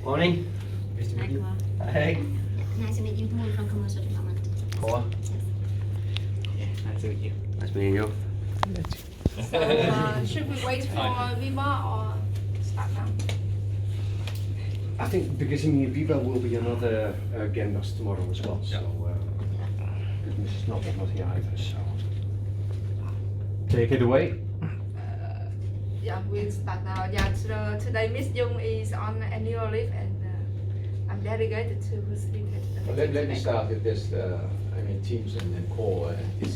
Morning. Nice to meet you. Hey. Nice to meet you. More from commercial department. Cora. Yeah, nice to meet you. Nice meeting you. So should we wait for Viva or start now? I think because in Viva will be another guest tomorrow as well. So because Mrs. Knopp is not here either. So take it away. Yeah, we'll start now. Yeah, so today Miss Jung is on annual leave and I'm delegated to facilitate the Well, meeting let me today. start with this. Teams and core. This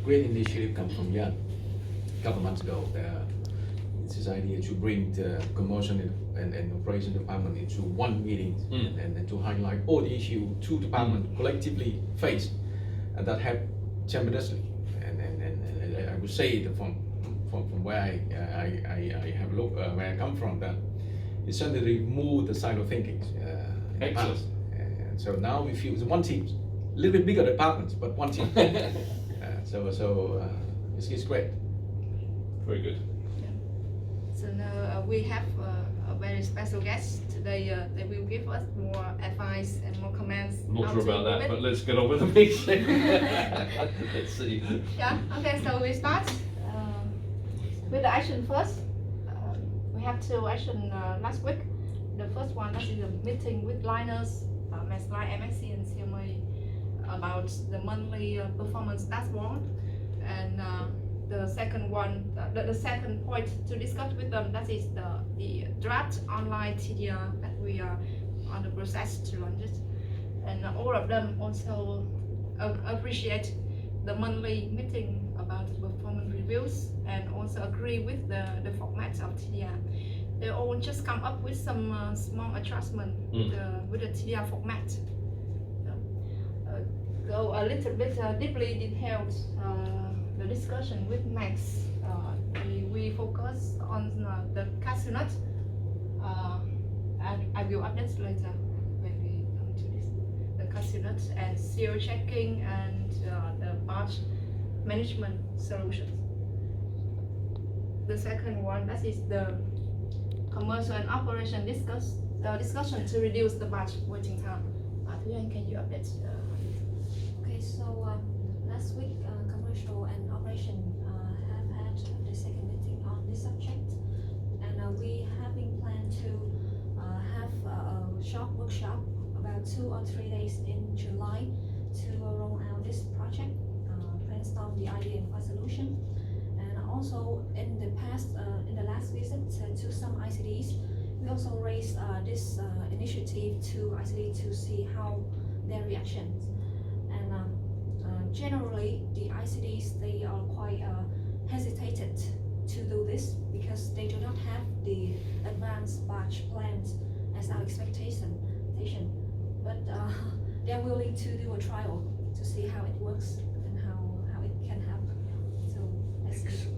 great initiative come from Jan a couple months ago. It's his idea to bring the commercial and operation department into one meeting and to highlight all the issue two departments collectively face, and that helped tremendously. And I would say that from where I have looked, where I come from, that it certainly removed the silo thinking in the past. And so now we feel it's one team, a little bit bigger departments, but one team. It's great. Very good. So now we have a very special guest today. They will give us more advice and more comments. I'm not how sure to about that, implement. but let's get on with the meeting. Let's see. Yeah, okay, so we start with the action first. We have two action last week. The first one is a meeting with liners, MSLI, MSC and CMIT about the monthly performance dashboard. And the second one, the second point to discuss with them, that is the draft online TDR that we are on the process to launch it. And all of them also appreciate the monthly meeting about the performance reviews and also agree with the format of TDR. They all just come up with some small adjustment with the TDR format. Go a little bit deeply detailed the discussion with Max. We focus on the cashew nut. I will update later when we come to this. The cashew nut and seal checking and the batch management solutions. The second one, that is the commercial and operation discussion to reduce the batch waiting time. Thuyen, can you update? Okay, so last week commercial and operation have had the second meeting on this subject, and we have been planned to have a short workshop about 2 or 3 days in July to roll out this project, brainstorm the idea and solution. And also in the past, in the last visit to some ICDs, we also raised this initiative to ICD to see how their reactions. And generally, the ICDs, they are quite hesitated to do this because they do not have the advanced batch plans as our expectation. But they are willing to do a trial to see how it works and how it can help. So let's see.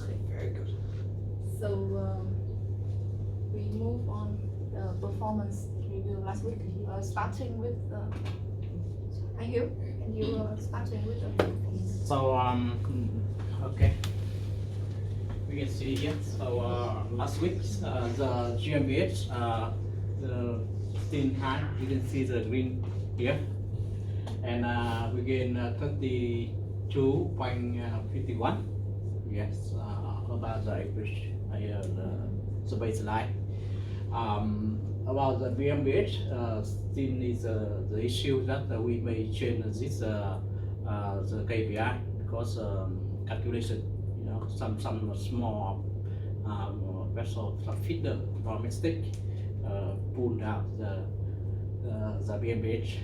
Okay, very good. So we move on the performance review last week, starting with thank you. And you starting with the performance. So okay. We can see here. So last week the GmbH the thin high. You can see the green here, and we gain 32.51. Yes, about the average the baseline. About the VMBH, still is the issue that we may change this the KPI because calculation, some small vessel feeder from mistake pulled out the VMBH.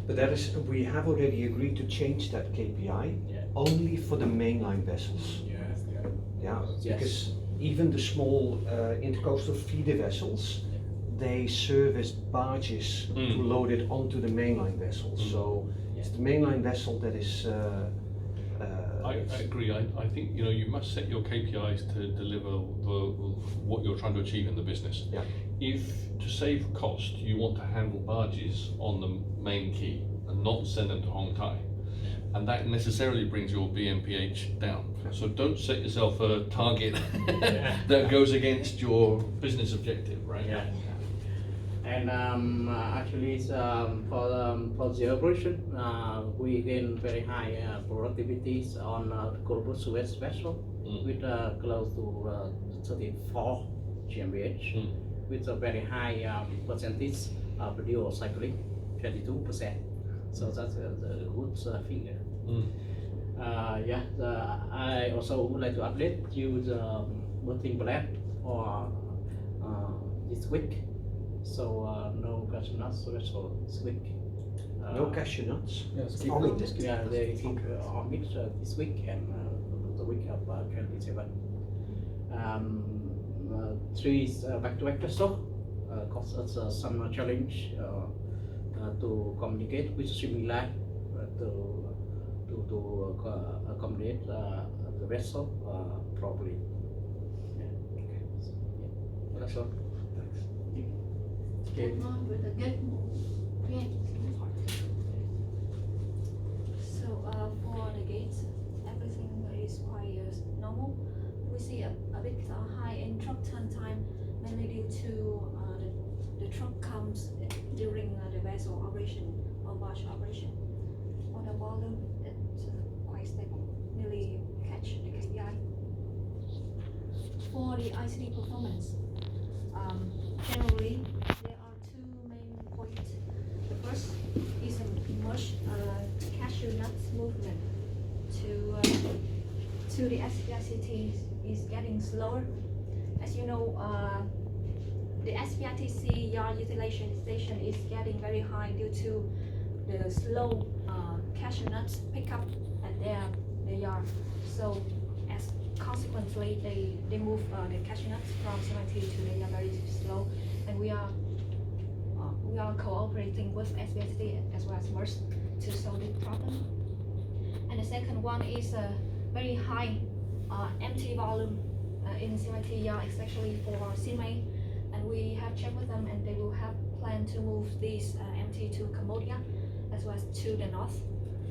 But that is, we have already agreed to change that KPI only for the mainline vessels. Yeah, because even the small intercoastal feeder vessels, they service barges to load it onto the mainline vessels. So it's the mainline vessel that is. I agree. I think you must set your KPIs to deliver what you're trying to achieve in the business. Yeah. If to save cost, you want to handle barges on the main quay and not send them to Hong Tai, and that necessarily brings your BMPH down. So don't set yourself a target that goes against your business objective, right? Yeah. And actually, for the operation, we gain very high productivities on global Suez vessel with close to 34 GmbH, with a very high percentage of dual cycling, 22%. So that's a good figure. I also would like to update you the meeting plan for this week. So no cashew nuts vessel this week. No cashew nuts? Yes, Only this. Yeah, they keep on it this week and the week of 27. 3 back-to-back vessel cause us some challenge to communicate with swimming line to accommodate the vessel properly. Yeah. Okay. So, yeah. That's all. Thanks. Okay. Move on with the gate move. Yeah. So for the gates, everything is quite normal. We see a bit high in truck turn time, mainly due to the truck comes during the vessel operation or barge operation. On the volume, it's quite stable, nearly catch the KPI. For the ICD performance, generally there are 2 main points. The first is a merge cashew nuts movement to the SPICT is getting slower. As you know, the SPITC yard utilization is getting very high due to the slow cashew nuts pickup at their yard. So as consequently, they move the cashew nuts from CMIT to the yard very slow, and we are cooperating with SPITC as well as MERS to solve the problem. And the second one is a very high empty volume in CMIT yard, especially for CMA, and we have checked with them, and they will have plan to move these empty to Cambodia as well as to the north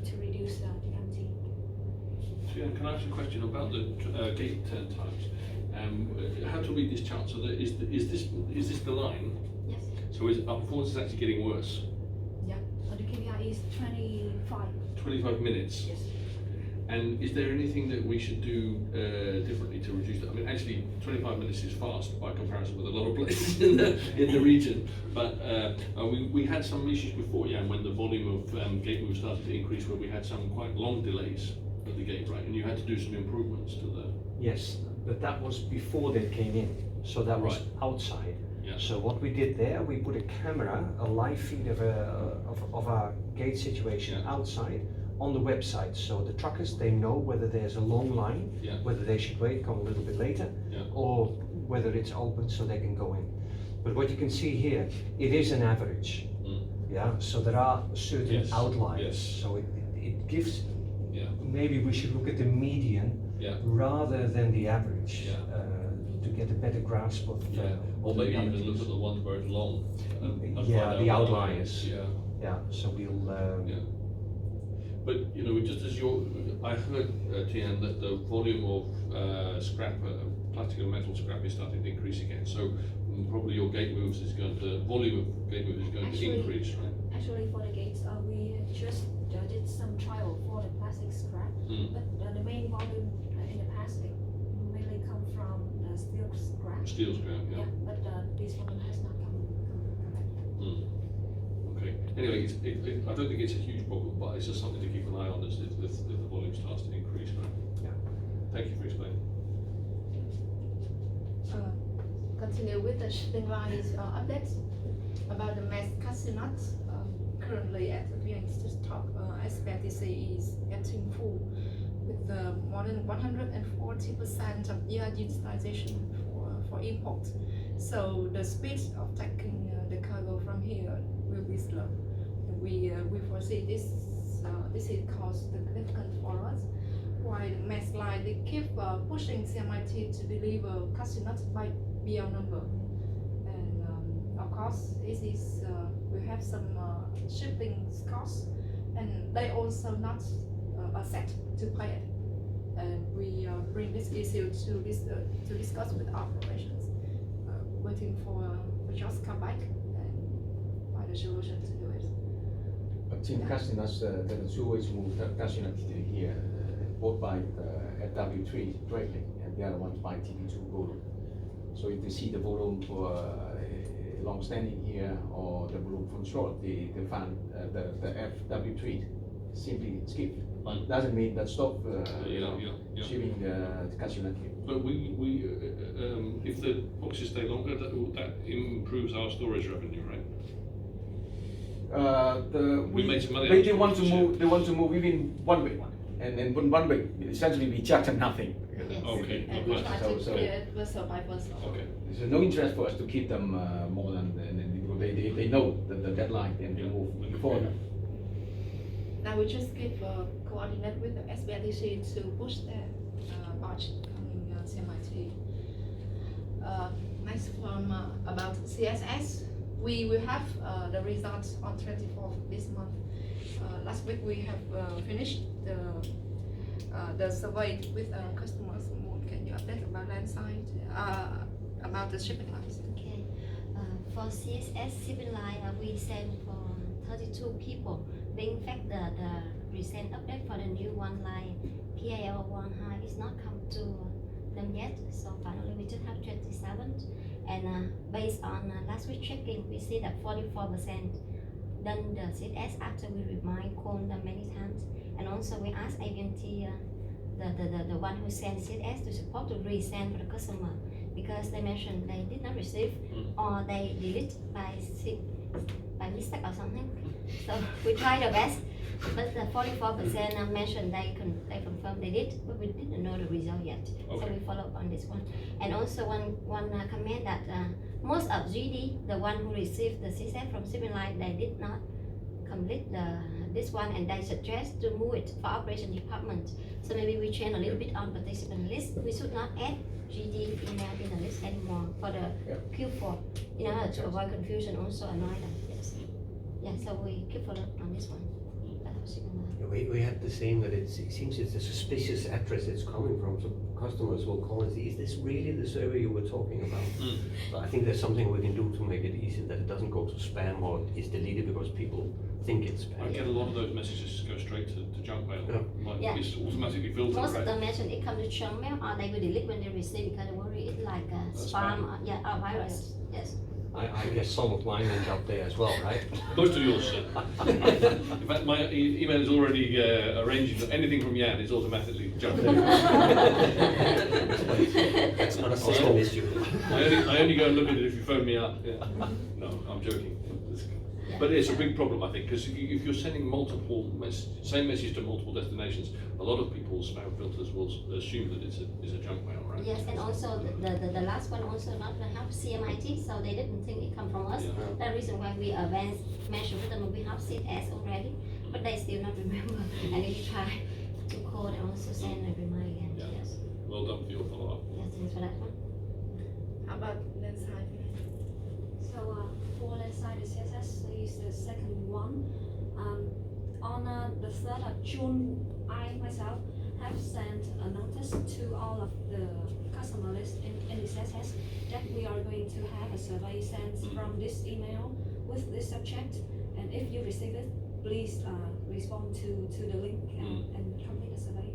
to reduce the empty. So, yeah, can I ask a question about the gate turn times? How to read this chart? So is this the line? Yes. So our performance is actually getting worse. Yeah. The KPI is 25. 25 minutes. Yes. And is there anything that we should do differently to reduce that? I mean, actually, 25 minutes is fast by comparison with a lot of places in the region. But we had some issues before, yeah, when the volume of gate moves started to increase, where we had some quite long delays at the gate, right? And you had to do some improvements to the. Yes, but that was before they came in, so that was Right. outside. Yeah. So what we did there, we put a camera, a live feed of our gate situation Yeah. outside on the website. So the truckers, they know whether there's a long line, Yeah. whether they should wait, come a little bit later, Yeah. or whether it's open so they can go in. But what you can see here, it is an average. Yeah, so there are certain Yes. outliers. Yes. So it gives, Yeah. maybe we should look at the median Yeah. rather than the average, Yeah. to get a better grasp of. Yeah. Or of maybe the even realities. look at the ones where it's long. And Yeah, find the out what outliers. Yeah. Yeah, so we'll. Yeah. But you know, just as I heard, Tian, that the volume of scrap, plastic and metal scrap is starting to increase again. So probably your gate moves is going to, volume of gate moves is going to Actually- increase, right? Actually, for the gates, we just did some trial for the plastic scrap, but the main volume in the plastic mainly come from the steel scrap. Steel scrap, yeah. But this volume has not come back. Okay. Anyway, I don't think it's a huge problem, but it's just something to keep an eye on as if the volume starts to increase, right? Yeah. Thank you for explaining. Continue with the shipping lines updates about the mass cashew nuts. Currently at the Vietnamese stock, SPITC is getting full with more than 140% of year utilization for import. So the speed of taking the cargo from here will be slow. We foresee this is cause significant for us. While the mass line they keep pushing CMIT to deliver cashew nuts by BL number, and of course this is we have some shipping costs, and they also not set to play it. And we bring this issue to discuss with operations, waiting for just come back and find a solution to do it. But Team Casinas, there are two ways to move Casinas here, both by FW3 directly and the other one's by TP2 volume. So if they see the volume for long standing here or the volume from short, they find the FW3 simply skip. But doesn't mean that stop shipping the Casinas here. But if the boxes stay longer, that improves our storage revenue, right? We make some money on They want to storage, move. They want to move even 1 week, and then 1 week essentially we charge them nothing. Yes. Okay. And we try to So- clear it vessel by vessel. Okay. There's no interest for us to keep them more than they know the deadline and they Yeah. move before them. Now we just give coordinate with the SBITC to push their March coming CMIT. Next from about CSS, we will have the results on 24th this month. Last week we have finished the survey with customers. Can you update about land side, about the shipping lines? Okay. For CSS shipping line, we sent for 32 people. But in fact, the recent update for the new one line, PAL 1 high, is not come to them yet. So finally, we just have 27. And based on last week checking, we see that 44% done the CSS after we called them many times. And also we asked ABNT, the one who sent CSS to support to resend for the customer, because they mentioned they did not receive or they delete by mistake or something. So we tried our best, but the 44% mentioned they confirmed they did, but we didn't know the result yet. So Okay. we followed on this one. And also one comment that most of GD, the one who received the CSS from shipping line, they did not complete this one, and they suggest to move it for operation department. So maybe we change a little bit on participant list. We should not add GD email in the list anymore for the Q4 in order to avoid confusion, also annoy them. Yes. Yeah, so we keep following on this one. That was shipping line. We have the same, that it seems it's a suspicious address it's coming from, so customers will call and say, is this really the server you were talking about? So I think there's something we can do to make it easy, that it doesn't go to spam or is deleted because people think it's spam. I get a lot of those messages go straight to junk mail. Yeah. It's automatically filtered, Most of right? them mention it comes to junk mail, or they will delete when they receive because they worry it's like a spam or virus. Yes. I guess some of mine end up there as well, right? Most of yours, sir. In fact, my email is already arranged. Anything from Jan is automatically jumped. That's not a system issue. I only go and look at it if you phone me up. Yeah. No, I'm joking. But it's a big problem, I think, because if you're sending same message to multiple destinations, a lot of people's spam filters will assume that it's a junk mail, right? Yes, and also the last one also not to help CMIT, so they didn't think it come from us. Yeah. That's the reason why we mentioned with them we have CSS already, but they still not remember. And then we try to call and also send a reminder again. Yeah. Yes. Well done for your follow-up. Yes, thanks for that one. How about land side? So for land side, the CSS is the second one. On the 3rd of June, I myself have sent a notice to all of the customer list in the CSS that we are going to have a survey sent from this email with this subject. And if you receive it, please respond to the link and complete the survey.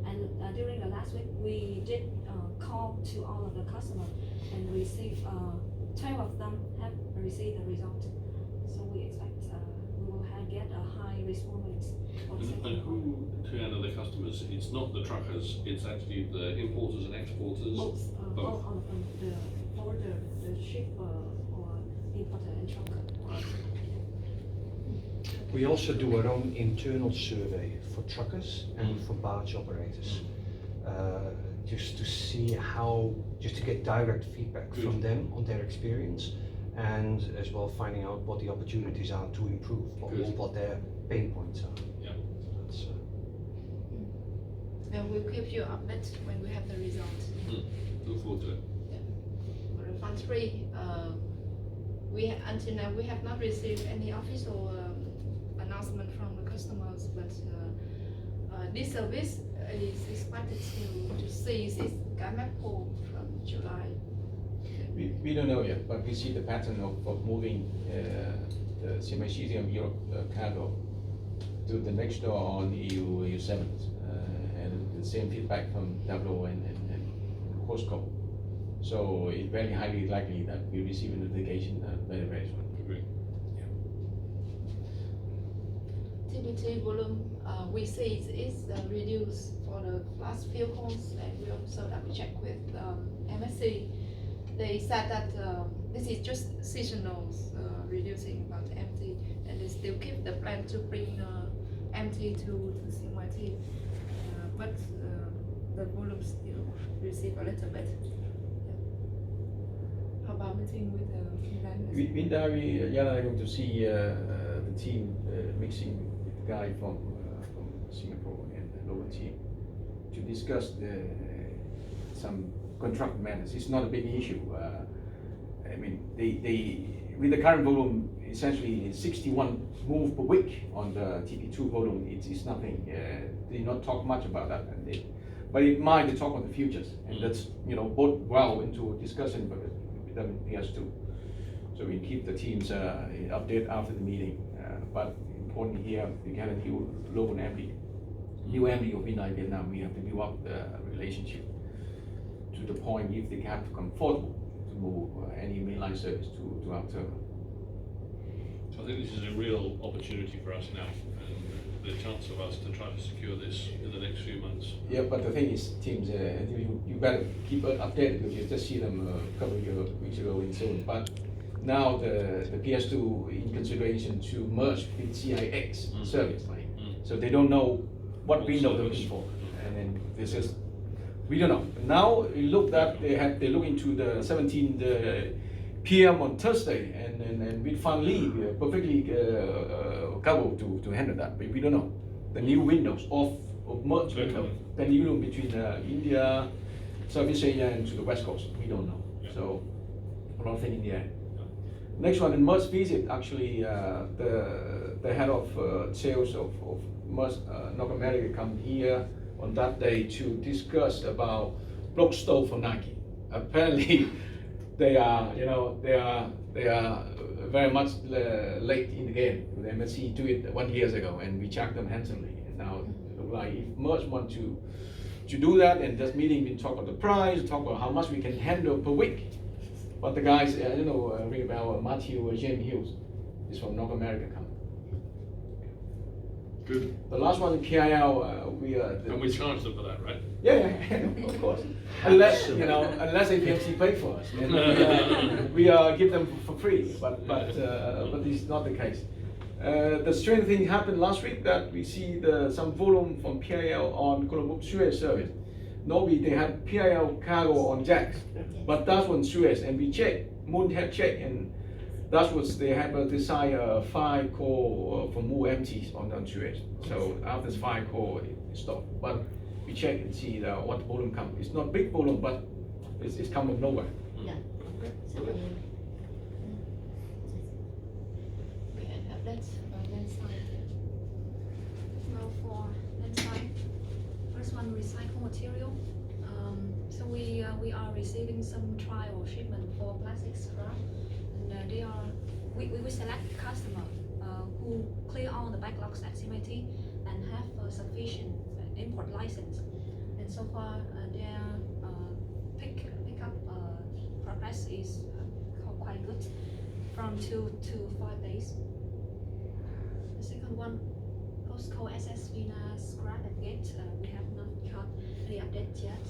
And during the last week, we did call to all of the customers and received 12 of them have received the result. So we expect we will get a high response rate for the And second one. who, to handle the customers, it's not the truckers, it's actually the importers and exporters. Both all of them, the forwarder, the shipper, or importer and trucker. Right. We also do our own internal survey for truckers and for barge operators, just to see just to get direct feedback from them on their experience, and as well finding out what the opportunities are to improve, or what their pain points are. Yeah. That's, And we'll keep you updated when we have the result. Look forward to it. For the Fund 3, until now we have not received any official announcement from the customers, but this service is expected to cease its gamma pool from July. We don't know yet, but we see the pattern of moving the CMIT of Europe cargo to the next door on EU7, and the same feedback from WO and Costco. So it's very highly likely that we receive a notification very, very soon. Agree. TPT volume we see is reduced for the last few calls, and we also double check with MSC. They said that this is just seasonal, reducing about empty, and they still keep the plan to bring empty to CMIT, but the volume still receive a little bit. Yeah. How about meeting with the Finland? We are going to see the team mixing with the guy from Singapore and the local team to discuss some contract matters. It's not a big issue. I mean, they with the current volume, essentially 61 move per week on the TP2 volume. It's nothing. They not talk much about that, but it might talk on the futures, and that's bode well into discussion with them in PS2. So we keep the teams update after the meeting. But important here, we can have new local MD, new MD of Vietnam. We have to build up the relationship to the point if they have to come comfortable to move any mainline service to our terminal. So I think this is a real opportunity for us now, and the chance of us to try to secure this in the next few months. Yeah, but the thing is, teams, you better keep updated because you just see them a couple of weeks ago in Seoul. But now the PS2 in consideration to merge with CIX service, right? So they don't know what window they're looking for, and then this is. We don't know. Now it looked that they look into the 17th PM on Thursday, and with Fan Lee perfectly capable to handle that. But we don't know the new windows of merge window pendulum between India, Southeast Asia, and to the West Coast. We don't know. So a lot of things in the air. Next one in merge visit. Actually, the head of sales of merge North America come here on that day to discuss about block stove for Nike. Apparently, they are very much late in the game. The MSC do it 1 year ago, and we checked them handsomely. And now it looks like if merge want to do that, and this meeting we talk about the price, talk about how much we can handle per week. But the guys, ring about Matthew James Hughes is from North America company. Good. The last one in PIL, And we charge them for that, right? Yeah, of course. Unless APMC pay for us, and we give them for free. But this is not the case. The strange thing happened last week that we see some volume from PIL on Colombo Suez service. Normally they have PIL cargo on jacks, but that's on Suez, and we check, Moonhead check, and that's what they have decided 5 call for more empties on Suez. So after 5 call, it stopped. But we check and see what volume comes. It's not big volume, but it's come from nowhere. Yeah. We have that land side. Well, for land side, first one recycled material. So we are receiving some trial shipment for plastic scrap, and we select customer who clear all the backlogs at CMIT and have a sufficient import license. And so far, their pick up progress is quite good, from 2 to 5 days. The second one, Costco SS Vina scrap and gate. We have not got any update yet.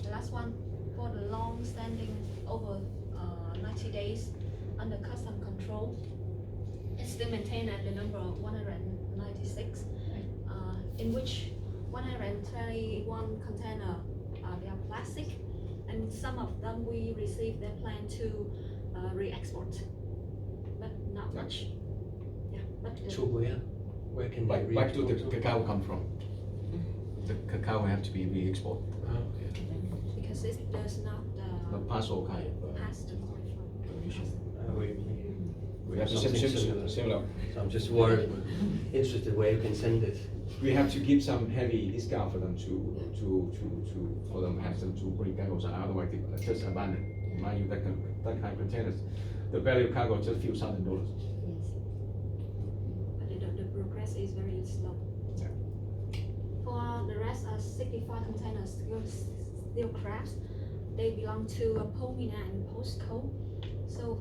The last one, for the long-standing over 90 days under custom control, it's still maintained at the number of 196, in which 121 container they are plastic, and some of them we received their plan to re-export, but not much. Yeah, but So where can they Back to the re-export cacao come from. The cacao have to be re-exported. because it does not Not pass all kind of pass the permission. We We have something similar. So I'm just interested where you can send it. we have to give some heavy discount for them for them have them to bring cargoes, otherwise they just abandon. Mind you, that kind of containers, the value of cargo is just few $1,000s. Yes. But the progress is very slow. Yeah. For the rest 65 containers, steel crabs, they belong to Pomina and Postco. So